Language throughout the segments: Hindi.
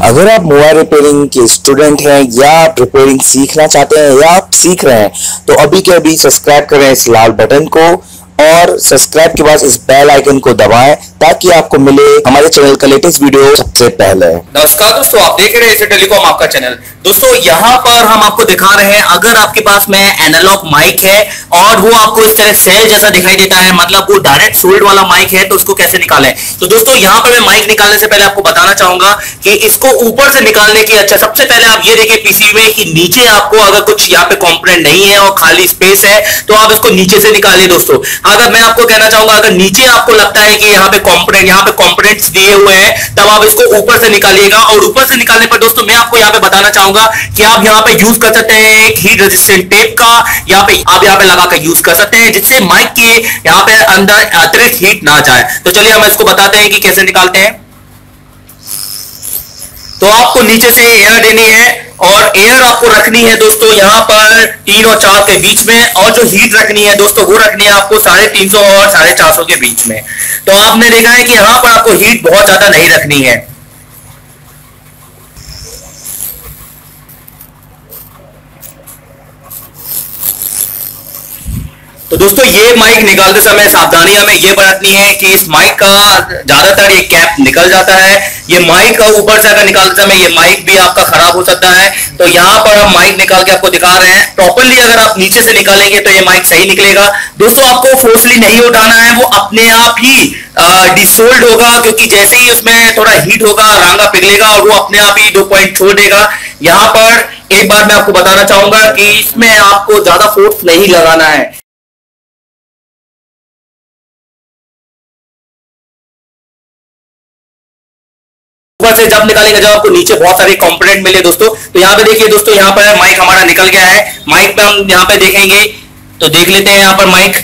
अगर आप मोबाइल रिपेयरिंग के स्टूडेंट हैं या आप रिपेयरिंग सीखना चाहते हैं या आप सीख रहे हैं तो अभी के अभी सब्सक्राइब करें इस लाल बटन को और सब्सक्राइब के बाद इस बेल आइकन को दबाएं ताकि आपको मिले हमारे चैनल का लेटेस्ट वीडियो सबसे पहले। नमस्कार दोस्तों, आप देख रहे हैं एसए टेलीकॉम आपका चैनल। दोस्तों यहाँ पर हम आपको दिखा रहे हैं, अगर आपके पास में एनालॉग माइक है और वो आपको इस तरह सेल जैसा दिखाई देता है, मतलब वो डायरेक्ट सोल्ड वाला माइक है, तो उसको कैसे निकालें। तो दोस्तों यहाँ पर मैं माइक निकालने से पहले आपको बताना चाहूंगा कि इसको ऊपर से निकालने की सबसे पहले आप ये देखिए पीसीबी में कि नीचे आपको अगर कुछ यहाँ पे कंपोनेंट नहीं है और खाली स्पेस है तो आप इसको नीचे से निकालिए। दोस्तों अगर मैं आपको कहना चाहूंगा, अगर नीचे आपको लगता है कि यहाँ पे कंपोनेंट्स दिए हुए हैं, तब आप इसको ऊपर से निकालिएगा। और ऊपर से निकालने पर दोस्तों मैं आपको यहाँ पे बताना चाहूंगा कि आप यहाँ पे यूज कर सकते हैं एक हीट रेजिस्टेंट टेप का, यहाँ पे आप यहाँ पे लगा कर यूज कर सकते हैं, जिससे माइक के यहाँ पे अंदर अतिरिक्त हीट ना जाए। तो चलिए हम इसको बताते हैं कि कैसे निकालते हैं। तो आपको नीचे से एयर देनी है और एयर आपको रखनी है दोस्तों यहाँ पर 3 और 4 के बीच में, और जो हीट रखनी है दोस्तों वो रखनी है आपको 350 और 450 के बीच में। तो आपने देखा है कि यहाँ पर आपको हीट बहुत ज्यादा नहीं रखनी है। तो दोस्तों ये माइक निकालते समय सावधानी हमें ये बरतनी है कि इस माइक का ज्यादातर ये कैप निकल जाता है। ये माइक का ऊपर से अगर निकालते समय ये माइक भी आपका खराब हो सकता है। तो यहाँ पर हम माइक निकाल के आपको दिखा रहे हैं। प्रॉपरली अगर आप नीचे से निकालेंगे तो ये माइक सही निकलेगा। दोस्तों आपको फोर्सली नहीं उठाना है, वो अपने आप ही डिसोल्ड होगा, क्योंकि जैसे ही उसमें थोड़ा हीट होगा रांगा पिघलेगा और वो अपने आप ही 2 पॉइंट छोड़ देगा। यहाँ पर एक बात मैं आपको बताना चाहूंगा कि इसमें आपको ज्यादा फोर्स नहीं लगाना है। ऊपर से जब निकालेंगे, जब आपको नीचे बहुत सारे कंपोनेंट मिले दोस्तों, तो यहाँ पे देखिए दोस्तों, यहाँ पर माइक हमारा निकल गया है। माइक पे हम यहाँ पे देखेंगे तो देख लेते हैं यहाँ पर माइक।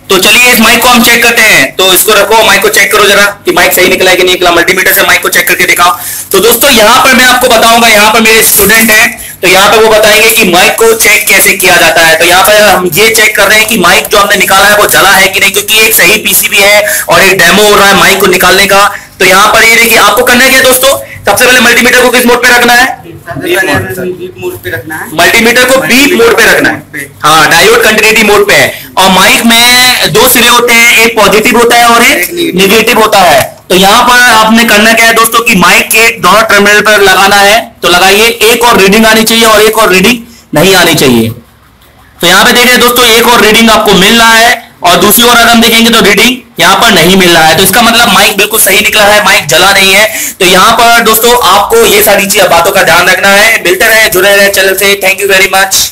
तो चलिए इस माइक को हम चेक करते हैं। तो इसको रखो, माइक को चेक करो जरा कि माइक सही निकला है कि नहीं निकला। मल्टीमीटर से माइक को चेक करके दिखाओ। तो दोस्तों यहाँ पर मैं आपको बताऊंगा, यहाँ पर मेरे स्टूडेंट हैं तो यहाँ पे वो बताएंगे कि माइक को चेक कैसे किया जाता है। तो यहाँ पर हम ये चेक कर रहे हैं कि माइक जो हमने निकाला है वो जला है कि नहीं, क्योंकि एक सही पीसीबी है और एक डेमो हो रहा है माइक को निकालने का। तो यहाँ पर ये देखिए आपको करना क्या है दोस्तों, सबसे पहले मल्टीमीटर को किस मोड पे रखना है? बीप मोड पे रखना है। मल्टीमीटर को बीप मोड पे रखना है। हाँ, डायोड कंटिन्यूटी मोड पे है। और माइक में 2 सिरे होते हैं, एक पॉजिटिव होता है और एक नेगेटिव होता है। तो यहाँ पर आपने करना क्या है दोस्तों कि माइक के दोनों टर्मिनल पर लगाना है। तो लगाइए, एक और रीडिंग आनी चाहिए और एक और रीडिंग नहीं आनी चाहिए। तो यहाँ पे देखिए दोस्तों, एक और रीडिंग आपको मिल रहा है और दूसरी ओर अगर हम देखेंगे तो रीडिंग यहाँ पर नहीं मिल रहा है। तो इसका मतलब माइक बिल्कुल सही निकला है, माइक जला नहीं है। तो यहाँ पर दोस्तों आपको ये सारी चीज बातों का ध्यान रखना है। मिलते रहे, जुड़े रहे चैनल से। Thank you very much.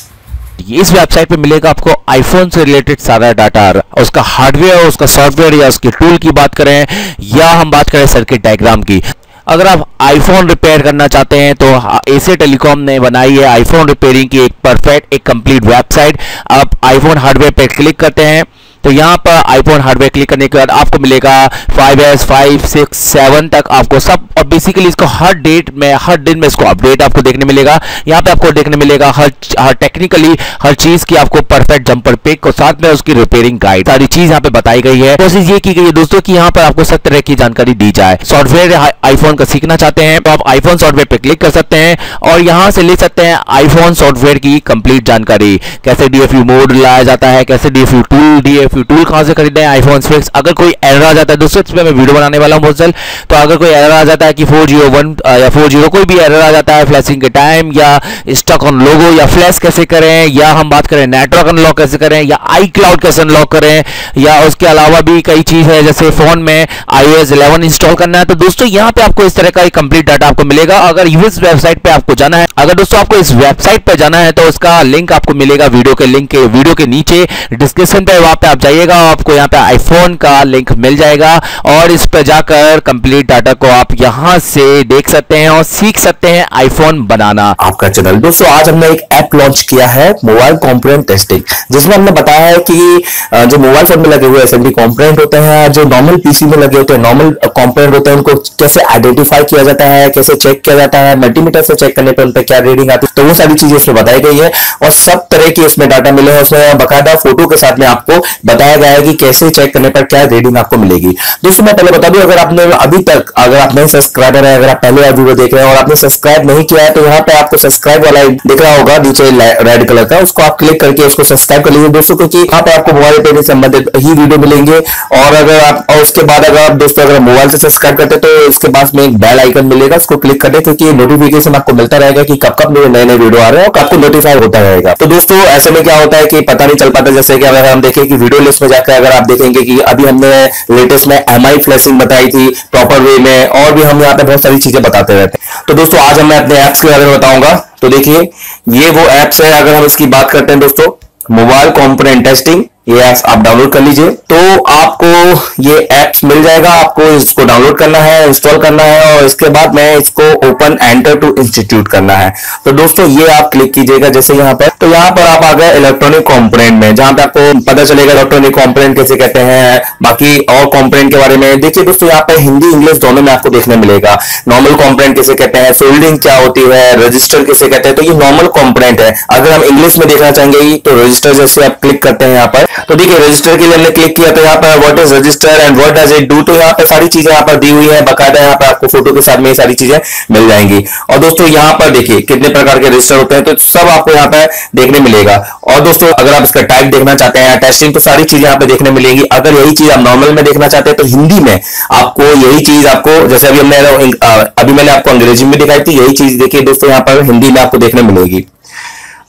इस वेबसाइट पे मिलेगा आपको आईफोन से रिलेटेड सारा डाटा, उसका हार्डवेयर, उसका सॉफ्टवेयर या उसके टूल की बात करें या हम बात करें सर्किट डायग्राम की। अगर आप आईफोन रिपेयर करना चाहते हैं तो एसए टेलीकॉम ने बनाई है आईफोन रिपेयरिंग की एक परफेक्ट, एक कंप्लीट वेबसाइट। आप आईफोन हार्डवेयर पे क्लिक करते हैं तो यहाँ पर आईफोन हार्डवेयर क्लिक करने के बाद आपको मिलेगा 5S, 5, 6, 7 तक आपको सब, और बेसिकली इसको हर दिन में इसको अपडेट आपको देखने मिलेगा। यहाँ पे आपको देखने मिलेगा हर टेक्निकली हर चीज की आपको परफेक्ट जंपर पिक और साथ में उसकी रिपेयरिंग गाइड, सारी चीज यहाँ पे बताई गई है। कोशिश ये की गई है दोस्तों कि यहाँ पर आपको सब तरह की जानकारी दी जाए। सॉफ्टवेयर आईफोन का सीखना चाहते हैं तो आप आईफोन सॉफ्टवेयर पे क्लिक कर सकते हैं और यहाँ से ले सकते हैं आईफोन सॉफ्टवेयर की कंप्लीट जानकारी, कैसे डीएफयू मोड लाया जाता है, कैसे डीएफयू टूल कहां से खरीदना है, आईफोन फिक्स। अगर कोई एरर आ जाता है दोस्तों, इस पे मैं वीडियो बनाने वाला हूं बहुत जल्द। तो अगर कोई एरर आ जाता है कि 401 या 40 कोई भी एरर आ जाता है फ्लैशिंग के टाइम, या स्टक ऑन लोगो, या फ्लैश कैसे करें, या हम बात करें नेटवर्क अनलॉक कैसे करें, या आई क्लाउड कैसे अनलॉक करें, या उसके अलावा भी कई चीज है जैसे फोन में iOS 11 इंस्टॉल करना है। तो दोस्तों यहाँ पे आपको इस तरह का एक कंप्लीट डाटा आपको मिलेगा। अगर इस वेबसाइट पे आपको जाना है, अगर दोस्तों आपको इस वेबसाइट पे जाना है तो उसका लिंक आपको मिलेगा वीडियो के नीचे डिस्क्रिप्शन पे, वहां पे आप जाइएगा, आपको यहाँ पे आईफोन का लिंक मिल जाएगा और इस पे जाकर कंप्लीट डाटा को आप यहाँ से देख सकते हैं और सीख सकते हैं आईफोन बनाना। आपका चैनल दोस्तों, आज हमने एक ऐप लॉन्च किया है मोबाइल कंपोनेंट टेस्टिंग, जिसमें हमने बताया है कि जो मोबाइल फोन में लगे हुए एसएमडी कंपोनेंट होते हैं, जो नॉर्मल पीसी में लगे होते हैं नॉर्मल कंपोनेंट होते हैं, उनको कैसे आइडेंटिफाई किया जाता है, कैसे चेक किया जाता है, मल्टीमीटर से चेक करने पर उन पर क्या रीडिंग आती है। तो वो सारी चीजें इसमें बताई गई है और सब तरह की इसमें डाटा मिले हैं। उसमें बाकायदा फोटो के साथ में आपको बताया गया है कि कैसे चेक करने पर क्या रेटिंग आपको मिलेगी। दोस्तों मैं पहले बता दूं, अगर आपने अभी तक, अगर आप नए सब्सक्राइबर है, अगर आप पहले वीडियो देख रहे हैं और आपने सब्सक्राइब नहीं किया है, तो यहाँ पे आपको सब्सक्राइब वाला दिख रहा होगा नीचे रेड कलर का, उसको आप क्लिक करके उसको सब्सक्राइब कर लीजिए दोस्तों, क्योंकि यहाँ पे आपको मोबाइल रिपेयरिंग से संबंधित ही वीडियो मिलेंगे। और अगर आप, और उसके बाद अगर आप दोस्तों अगर मोबाइल से सब्सक्राइब करते हैं तो इसके पास में एक बेल आइकन मिलेगा, उसको क्लिक करते हैं, क्योंकि नोटिफिकेशन आपको मिलता रहेगा कि कब कब मेरे नए नए वीडियो आ रहे हैं और आपको नोटिफाई होता रहेगा। तो दोस्तों ऐसे में क्या होता है कि पता नहीं चल पाता, जैसे कि अगर हम देखें कि वीडियो लिस्ट में जाकर अगर आप देखेंगे कि अभी हमने लेटेस्ट में एमआई फ्लैशिंग बताई थी प्रॉपर वे में, और भी हम यहाँ पे बहुत सारी चीजें बताते रहते हैं। तो दोस्तों आज मैं अपने एप्स के बारे में बताऊंगा। तो देखिए ये वो एप्स है, अगर हम इसकी बात करते हैं दोस्तों, मोबाइल कंपोनेंट टेस्टिंग, ये ऐप्स आप डाउनलोड कर लीजिए। तो आपको ये ऐप्स मिल जाएगा, आपको इसको डाउनलोड करना है, इंस्टॉल करना है, और इसके बाद में इसको ओपन एंटर टू इंस्टीट्यूट करना है। तो दोस्तों ये आप क्लिक कीजिएगा जैसे यहाँ पर, तो यहाँ पर आप आ गए इलेक्ट्रॉनिक कंपोनेंट में, जहां पे आपको पता चलेगा इलेक्ट्रॉनिक कंपोनेंट कैसे कहते हैं, बाकी और कंपोनेंट के बारे में। देखिए दोस्तों यहाँ पे हिंदी इंग्लिश दोनों में आपको देखने मिलेगा। नॉर्मल कंपोनेंट कैसे कहते हैं, सोल्डरिंग क्या होती है, रजिस्टर कैसे कहते हैं, तो ये नॉर्मल कंपोनेंट है। अगर हम इंग्लिश में देखना चाहेंगे तो रजिस्टर जैसे आप क्लिक करते हैं यहाँ पर, तो देखिए रजिस्टर के लिए हमने क्लिक किया, तो यहाँ पर what is register and what does it do, तो यहाँ पे सारी चीजें यहाँ पर दी हुई है बकायदा, यहाँ पर आपको फोटो के साथ में ये सारी चीजें मिल जाएंगी। और दोस्तों यहाँ पर देखिए कितने प्रकार के रजिस्टर होते हैं, तो सब आपको यहाँ पर देखने मिलेगा। और दोस्तों अगर आप इसका टाइप देखना चाहते हैं, टेस्टिंग, तो सारी चीजें यहाँ पे देखने मिलेंगी। अगर यही चीज आप नॉर्मल में देखना चाहते हैं तो हिंदी में आपको यही चीज, आपको जैसे अभी मैंने आपको अंग्रेजी में दिखाई थी, यही चीज देखिए दोस्तों यहाँ पर हिंदी में आपको देखने मिलेगी।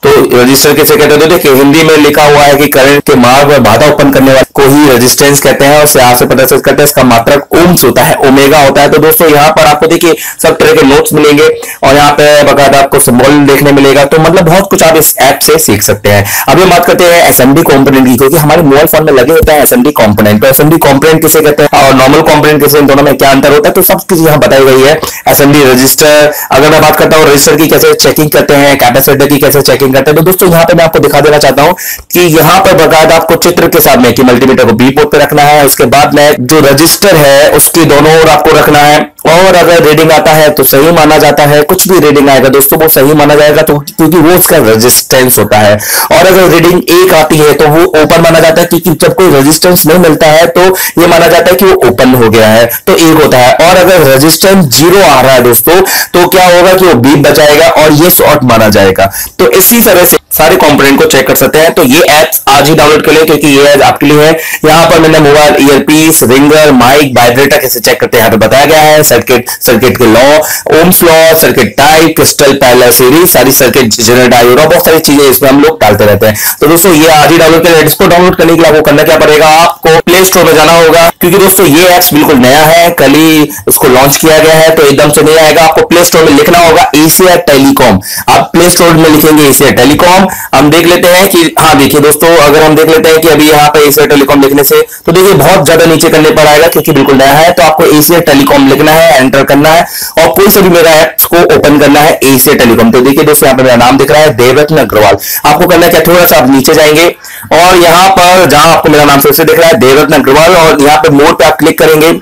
तो रजिस्टर कैसे कहते हैं, तो देखिए हिंदी में लिखा हुआ है कि करंट के मार्ग में बाधा उत्पन्न करने वाले को ही रेजिस्टेंस कहते हैं, और यहाँ से पता चलता है इसका मात्रक ओम्स होता है, ओमेगा होता है। तो दोस्तों यहाँ पर आपको देखिए सब तरह के नोट्स मिलेंगे, और यहाँ पे बकायदा आपको सिंबल देखने मिलेगा। तो मतलब बहुत कुछ आप इस ऐप से सीख सकते हैं। अब हम बात करते हैं एसएमडी कंपोनेंट की, क्योंकि हमारे मोबाइल फोन में लगे होते हैं एसएमडी कंपोनेंट। तो एसएमडी कंपोनेंट किसे कहते हैं और नॉर्मल कंपोनेंट किसे, इन दोनों में क्या अंतर होता है, तो सब चीज यहाँ बताई गई है। एसएमडी रजिस्टर, अगर मैं बात करता हूँ रजिस्टर की कैसे चेकिंग करते हैं, कैपेसिटर की कैसे चेकिंग करते हैं, तो दोस्तों यहाँ पे मैं आपको दिखा देना चाहता हूं कि यहाँ पर बकायदा आपको चित्र के साथ में कि मल्टीमीटर को बी पोर्ट पे रखना है, उसके बाद में जो रजिस्टर है उसकी दोनों ओर आपको रखना है, और अगर रीडिंग आता है तो सही माना जाता है, कुछ भी रीडिंग आएगा दोस्तों वो सही माना जाएगा, तो क्योंकि वो उसका रेजिस्टेंस होता है। और अगर रीडिंग एक आती है तो वो ओपन माना जाता है, क्योंकि जब कोई रेजिस्टेंस नहीं मिलता है तो ये माना जाता है कि वो ओपन हो गया है, तो एक होता है। और अगर रेजिस्टेंस 0 आ रहा है दोस्तों, तो क्या होगा कि वो बीप बचाएगा और ये शॉर्ट माना जाएगा। तो इसी तरह से सारे कंपोनेंट को चेक कर सकते हैं। तो ये एप्स आज ही डाउनलोड कर ले, क्योंकि ये आपके लिए है। यहाँ पर मैंने mobile earpiece, ringer, mic, vibrator कैसे चेक करते हैं यहाँ पे बताया गया है। सर्किट के law, Ohm's law, circuit type, crystal parallel series, सारी सर्किट जनरेट डायोड, बहुत सारी चीजें इसमें हम लोग डालते रहते हैं। तो दोस्तों ये आज ही डाउनलोड करें। इसको डाउनलोड करने के लिए आपको करना क्या पड़ेगा, आपको प्ले स्टोर में जाना होगा, क्योंकि दोस्तों ये एप्स बिल्कुल नया है, कल ही इसको लॉन्च किया गया है, तो एकदम से नहीं आएगा। आपको प्ले स्टोर में लिखना होगा एशिया टेलीकॉम। आप प्ले स्टोर में लिखेंगे एशिया टेलीकॉम। हम देख लेते हैं कि, हाँ देखिए दोस्तों, अगर हम देख लेते हैं कि अभी यहाँ पे एशिया टेलीकॉम लिखने से, तो देखिए बहुत ज्यादा नीचे करने पर आएगा, क्योंकि बिल्कुल नया है। तो आपको एशिया टेलीकॉम लिखना है, एंटर करना है, और कोई से भी मेरा ऐप्स को ओपन करना है एशिया टेलीकॉम। तो देखिए दोस्तों यहाँ पे मेरा नाम दिख रहा है देवरत्न अग्रवाल। आपको करना क्या, थोड़ा सा आप नीचे जाएंगे, और यहाँ पर जहां आपको मेरा नाम फिर से दिख रहा है देवरत्न अग्रवाल, और यहाँ पे मोर पे आप क्लिक करेंगे।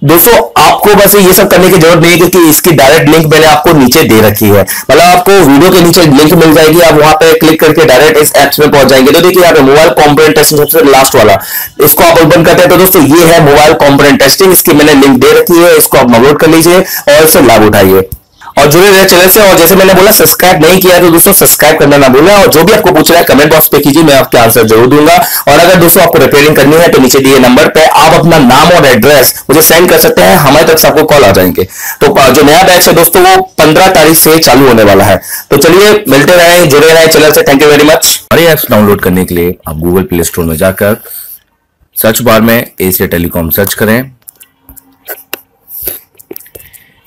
दोस्तों आपको बस ये सब करने की जरूरत नहीं है, क्योंकि इसकी डायरेक्ट लिंक मैंने आपको नीचे दे रखी है। मतलब आपको वीडियो के नीचे लिंक मिल जाएगी, आप वहां पे क्लिक करके डायरेक्ट इस एप्स में पहुंच जाएंगे। तो देखिए यहाँ पे मोबाइल कंपोनेंट टेस्टिंग सबसे लास्ट वाला, इसको आप ओपन करते हैं। तो दोस्तों ये है मोबाइल कंपोनेंट टेस्टिंग, इसकी मैंने लिंक दे रखी है, इसको आप डाउनलोड कर लीजिए और इससे लाभ उठाइए और जुड़े रहे चैनल से। और जैसे मैंने बोला सब्सक्राइब नहीं किया तो दोस्तों सब्सक्राइब करना ना भूलें, और जो भी आपको पूछ रहा है कमेंट बॉक्स पे कीजिए, मैं आपके आंसर जरूर दूंगा। और अगर दोस्तों आपको रिपेयरिंग करनी है तो नीचे दिए नंबर पे आप अपना नाम और एड्रेस मुझे सेंड कर सकते हैं, हमारे तक सबको कॉल आ जाएंगे। तो जो नया बैच है दोस्तों वो 15 तारीख से चालू होने वाला है। तो चलिए मिलते रहें, जुड़े रहें चैनल से। Thank you very much. सारे ऐप्स डाउनलोड करने के लिए आप गूगल प्ले स्टोर में जाकर सर्च बार में एशिया टेलीकॉम सर्च करें,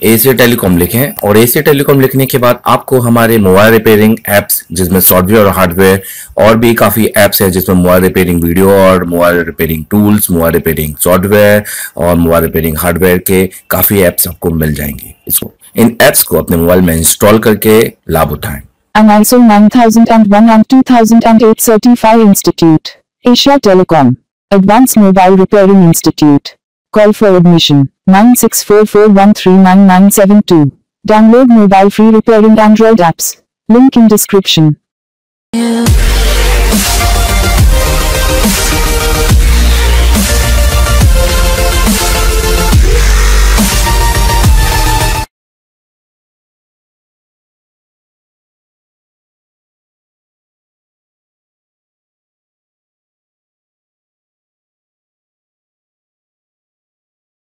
एशिया टेलीकॉम लिखें, और एशिया टेलीकॉम लिखने के बाद आपको हमारे मोबाइल रिपेयरिंग एप्स, जिसमें सॉफ्टवेयर और हार्डवेयर और भी काफ़ी एप्स हैं, जिसमें मोबाइल रिपेयरिंग वीडियो और mobile repairing tools, mobile repairing software और मोबाइल रिपेयरिंग हार्डवेयर के काफ़ी एप्स आपको मिल जाएंगे। इसको इन एप्स को अपने मोबाइल में इंस्टॉल करके लाभ उठाएं। An ISO 9001 and 2008 certified institute. Asia Telecom. Advanced Mobile Repairing Institute. Call for admission 9644139972. Download mobile free repairing Android apps. Link in description.